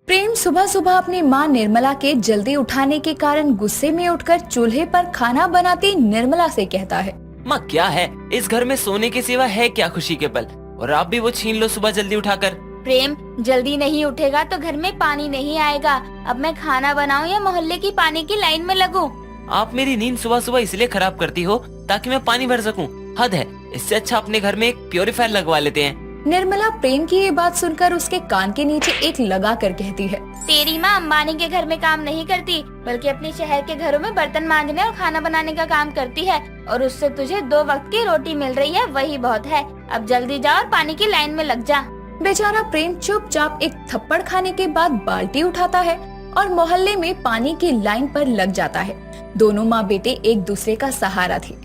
प्रेम सुबह सुबह अपनी माँ निर्मला के जल्दी उठाने के कारण गुस्से में उठकर चूल्हे पर खाना बनाती निर्मला से कहता है। माँ क्या है, इस घर में सोने के सिवा है क्या खुशी के पल, और आप भी वो छीन लो सुबह जल्दी उठाकर। प्रेम, जल्दी नहीं उठेगा तो घर में पानी नहीं आएगा। अब मैं खाना बनाऊं या मोहल्ले की पानी की लाइन में लगूं? आप मेरी नींद सुबह सुबह इसलिए खराब करती हो ताकि मैं पानी भर सकूं। हद है, इससे अच्छा अपने घर में एक प्योरीफायर लगवा लेते हैं। निर्मला प्रेम की ये बात सुनकर उसके कान के नीचे एक लगा कर कहती है। तेरी माँ अंबानी के घर में काम नहीं करती, बल्कि अपने शहर के घरों में बर्तन मांजने और खाना बनाने का काम करती है, और उससे तुझे 2 वक्त की रोटी मिल रही है, वही बहुत है। अब जल्दी जा और पानी की लाइन में लग जा। बेचारा प्रेम चुपचाप एक थप्पड़ खाने के बाद बाल्टी उठाता है और मोहल्ले में पानी की लाइन पर लग जाता है। दोनों माँ बेटे एक दूसरे का सहारा थे।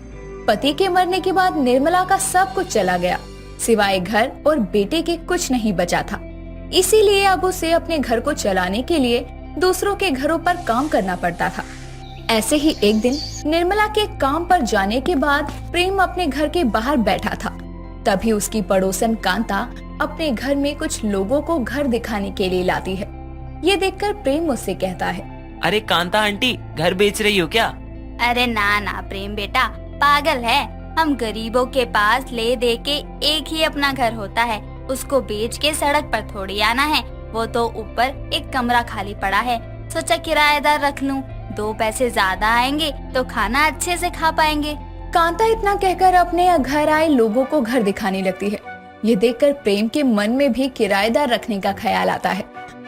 पति के मरने के बाद निर्मला का सब कुछ चला गया, सिवाय घर और बेटे के कुछ नहीं बचा था। इसीलिए अब उसे अपने घर को चलाने के लिए दूसरों के घरों पर काम करना पड़ता था। ऐसे ही एक दिन निर्मला के काम पर जाने के बाद प्रेम अपने घर के बाहर बैठा था। तभी उसकी पड़ोसन कांता अपने घर में कुछ लोगों को घर दिखाने के लिए लाती है। ये देखकर प्रेम उससे कहता है, अरे कांता आंटी, घर बेच रही हो क्या? अरे ना ना प्रेम बेटा, पागल है। हम गरीबों के पास ले दे के एक ही अपना घर होता है, उसको बेच के सड़क पर थोड़ी आना है। वो तो ऊपर एक कमरा खाली पड़ा है, सोचा किराएदार रख लूं, 2 पैसे ज्यादा आएंगे तो खाना अच्छे से खा पाएंगे। कांता इतना कहकर अपने घर आए लोगों को घर दिखाने लगती है। ये देखकर प्रेम के मन में भी किराएदार रखने का ख्याल आता है।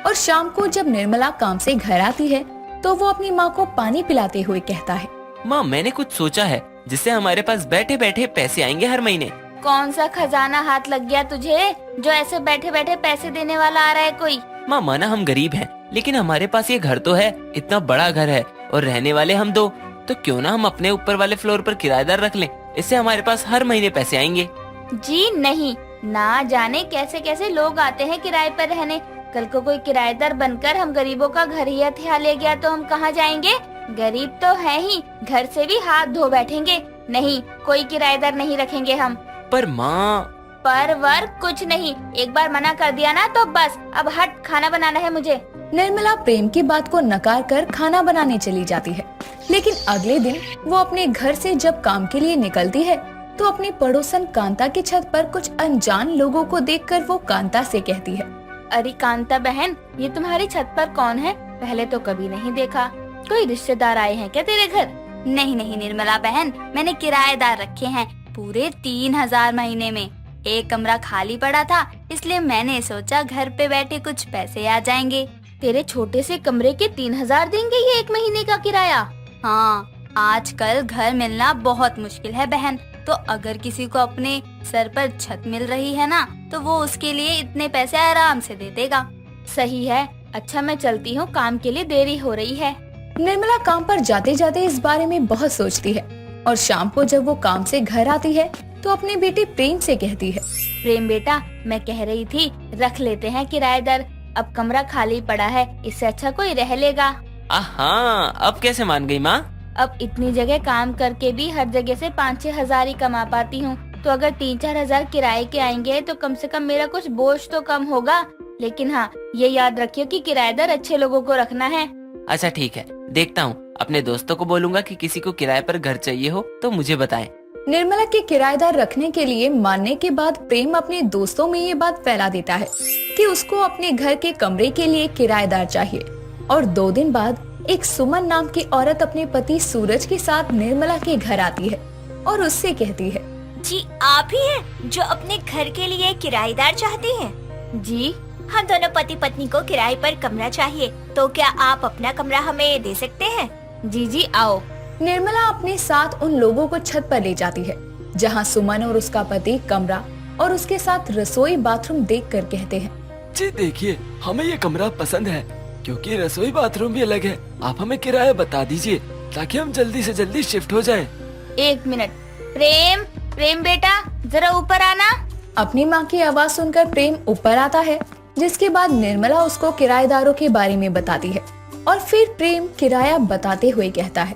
और शाम को जब निर्मला काम से घर आती है तो वो अपनी माँ को पानी पिलाते हुए कहता है, माँ मैंने कुछ सोचा है जिससे हमारे पास बैठे बैठे पैसे आएंगे हर महीने। कौन सा खजाना हाथ लग गया तुझे, जो ऐसे बैठे बैठे पैसे देने वाला आ रहा है कोई? माँ माना हम गरीब हैं, लेकिन हमारे पास ये घर तो है, इतना बड़ा घर है, और रहने वाले हम 2, तो क्यों ना हम अपने ऊपर वाले फ्लोर पर किराएदार रख लें, इससे हमारे पास हर महीने पैसे आएंगे। जी नहीं, ना जाने कैसे कैसे लोग आते हैं किराए पर रहने। कल को कोई किराएदार बनकर हम गरीबों का घर ही हथिया ले गया तो हम कहाँ जाएंगे? गरीब तो है ही, घर से भी हाथ धो बैठेंगे। नहीं, कोई किराएदार नहीं रखेंगे हम। पर माँ, पर वर कुछ नहीं, एक बार मना कर दिया ना तो बस। अब हट, खाना बनाना है मुझे। निर्मला प्रेम की बात को नकार कर खाना बनाने चली जाती है। लेकिन अगले दिन वो अपने घर से जब काम के लिए निकलती है तो अपनी पड़ोसन कांता की छत पर कुछ अनजान लोगों को देखकर वो कांता से कहती है, अरे कांता बहन, ये तुम्हारी छत पर कौन है? पहले तो कभी नहीं देखा। कोई रिश्तेदार आए हैं क्या तेरे घर? नहीं नहीं निर्मला बहन, मैंने किराएदार रखे हैं पूरे 3000 महीने में। एक कमरा खाली पड़ा था, इसलिए मैंने सोचा घर पे बैठे कुछ पैसे आ जाएंगे। तेरे छोटे से कमरे के 3000 देंगे ये 1 महीने का किराया? हाँ, आजकल घर मिलना बहुत मुश्किल है बहन, तो अगर किसी को अपने सर पर छत मिल रही है ना, तो वो उसके लिए इतने पैसे आराम से दे देगा। सही है, अच्छा मैं चलती हूँ, काम के लिए देरी हो रही है। निर्मला काम पर जाते जाते इस बारे में बहुत सोचती है और शाम को जब वो काम से घर आती है तो अपने बेटे प्रेम से कहती है, प्रेम बेटा, मैं कह रही थी रख लेते हैं किराएदार, अब कमरा खाली पड़ा है, इससे अच्छा कोई रह लेगा। हाँ, अब कैसे मान गई माँ? अब इतनी जगह काम करके भी हर जगह से 5-6 हजार ही कमा पाती हूँ, तो अगर 3-4 हजार किराए के आएंगे तो कम से कम मेरा कुछ बोझ तो कम होगा। लेकिन हाँ, ये याद रखियो कि किराएदार अच्छे लोगों को रखना है। अच्छा ठीक है, देखता हूँ, अपने दोस्तों को बोलूँगा कि किसी को किराए पर घर चाहिए हो तो मुझे बताएं। निर्मला के किराएदार रखने के लिए मानने के बाद प्रेम अपने दोस्तों में ये बात फैला देता है कि उसको अपने घर के कमरे के लिए किराएदार चाहिए। और 2 दिन बाद एक सुमन नाम की औरत अपने पति सूरज के साथ निर्मला के घर आती है और उससे कहती है, जी आप ही हैं जो अपने घर के लिए किराएदार चाहती हैं? जी, हम दोनों पति पत्नी को किराए पर कमरा चाहिए, तो क्या आप अपना कमरा हमें दे सकते हैं? जी जी आओ। निर्मला अपने साथ उन लोगों को छत पर ले जाती है जहां सुमन और उसका पति कमरा और उसके साथ रसोई बाथरूम देखकर कहते हैं, जी देखिए, हमें ये कमरा पसंद है क्योंकि रसोई बाथरूम भी अलग है। आप हमें किराया बता दीजिए ताकि हम जल्दी से जल्दी शिफ्ट हो जाएं। 1 मिनट, प्रेम, प्रेम बेटा जरा ऊपर आना। अपनी माँ की आवाज सुनकर प्रेम ऊपर आता है, जिसके बाद निर्मला उसको किराएदारों के बारे में बताती है और फिर प्रेम किराया बताते हुए कहता है,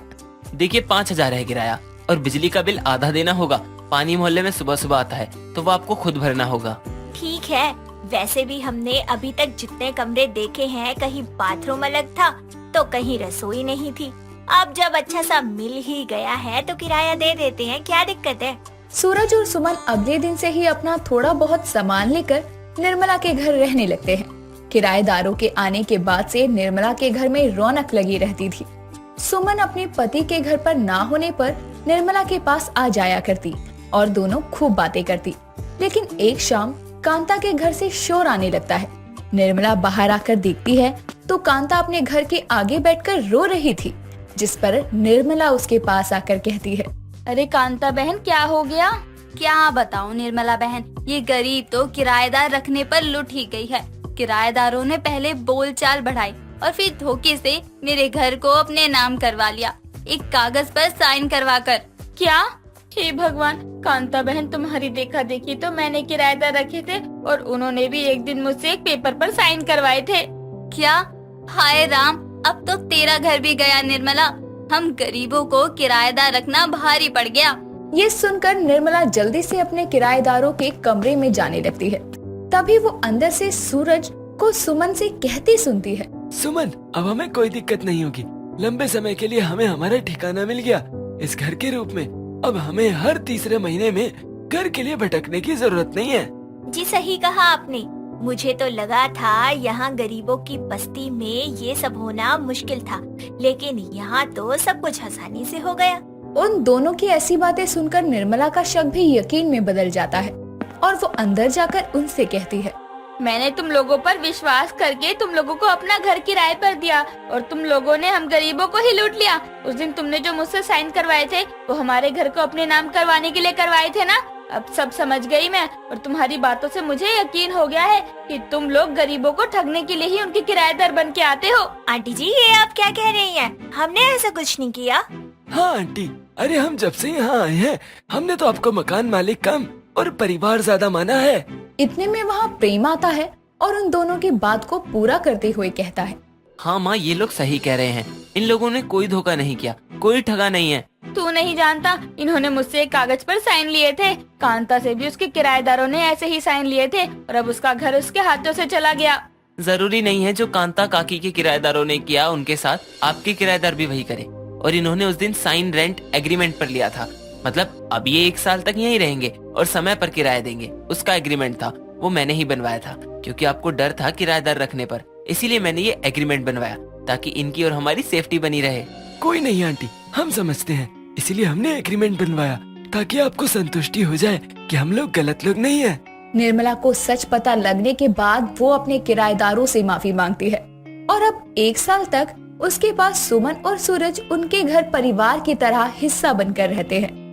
देखिए 5000 है किराया, और बिजली का बिल आधा देना होगा। पानी मोहल्ले में सुबह सुबह आता है तो वो आपको खुद भरना होगा। ठीक है, वैसे भी हमने अभी तक जितने कमरे देखे हैं, कहीं बाथरूम अलग था तो कहीं रसोई नहीं थी। अब जब अच्छा सा मिल ही गया है तो किराया दे देते हैं, क्या दिक्कत है। सूरज और सुमन अगले दिन से ही अपना थोड़ा बहुत सामान लेकर निर्मला के घर रहने लगते हैं। किराएदारों के आने के बाद से निर्मला के घर में रौनक लगी रहती थी। सुमन अपने पति के घर पर ना होने पर निर्मला के पास आ जाया करती और दोनों खूब बातें करती। लेकिन एक शाम कांता के घर से शोर आने लगता है। निर्मला बाहर आकर देखती है तो कांता अपने घर के आगे बैठकर रो रही थी, जिस पर निर्मला उसके पास आकर कहती है, अरे कांता बहन, क्या हो गया? क्या बताऊं निर्मला बहन, ये गरीब तो किराएदार रखने पर लुट ही गई है। किराएदारों ने पहले बोलचाल बढ़ाई और फिर धोखे से मेरे घर को अपने नाम करवा लिया, एक कागज पर साइन करवा कर। क्या? हे भगवान, कांता बहन, तुम्हारी देखा देखी तो मैंने किराएदार रखे थे और उन्होंने भी एक दिन मुझसे एक पेपर पर साइन करवाए थे। क्या? हाय राम, अब तो तेरा घर भी गया निर्मला। हम गरीबों को किराएदार रखना भारी पड़ गया। ये सुनकर निर्मला जल्दी से अपने किराएदारों के कमरे में जाने लगती है। तभी वो अंदर से सूरज को सुमन से कहती सुनती है, सुमन, अब हमें कोई दिक्कत नहीं होगी। लंबे समय के लिए हमें हमारा ठिकाना मिल गया इस घर के रूप में। अब हमें हर तीसरे महीने में घर के लिए भटकने की जरूरत नहीं है। जी सही कहा आपने। मुझे तो लगा था यहाँ गरीबों की बस्ती में ये सब होना मुश्किल था, लेकिन यहाँ तो सब कुछ आसानी से हो गया। उन दोनों की ऐसी बातें सुनकर निर्मला का शक भी यकीन में बदल जाता है और वो अंदर जाकर उनसे कहती है, मैंने तुम लोगों पर विश्वास करके तुम लोगों को अपना घर किराए पर दिया और तुम लोगों ने हम गरीबों को ही लूट लिया। उस दिन तुमने जो मुझसे साइन करवाए थे वो हमारे घर को अपने नाम करवाने के लिए करवाए थे ना। अब सब समझ गई मैं और तुम्हारी बातों से मुझे यकीन हो गया है कि तुम लोग गरीबों को ठगने के लिए ही उनके किराएदार बन के आते हो। आंटी जी, ये आप क्या कह रही हैं? हमने ऐसा कुछ नहीं किया। हाँ आंटी, अरे हम जब से यहाँ आए हैं हमने तो आपको मकान मालिक कम और परिवार ज्यादा माना है। इतने में वहाँ प्रेम आता है और उन दोनों की बात को पूरा करते हुए कहता है, हाँ माँ, ये लोग सही कह रहे हैं। इन लोगों ने कोई धोखा नहीं किया, कोई ठगा नहीं है। तू नहीं जानता, इन्होंने मुझसे एक कागज पर साइन लिए थे। कांता से भी उसके किराएदारों ने ऐसे ही साइन लिए थे और अब उसका घर उसके हाथों से चला गया। जरूरी नहीं है जो कांता काकी के किराएदारों ने किया उनके साथ आपके किराएदार भी वही करे। और इन्होंने उस दिन साइन रेंट एग्रीमेंट पर लिया था, मतलब अब ये 1 साल तक यहीं रहेंगे और समय पर किराया देंगे। उसका एग्रीमेंट था, वो मैंने ही बनवाया था, क्योंकि आपको डर था किराएदार रखने पर, इसीलिए मैंने ये एग्रीमेंट बनवाया ताकि इनकी और हमारी सेफ्टी बनी रहे। कोई नहीं आंटी, हम समझते हैं, इसीलिए हमने एग्रीमेंट बनवाया ताकि आपको संतुष्टि हो जाए कि हम लोग गलत लोग नहीं है। निर्मला को सच पता लगने के बाद वो अपने किराएदारों से माफी मांगती है और अब 1 साल तक उसके पास सुमन और सूरज उनके घर परिवार की तरह हिस्सा बनकर रहते हैं।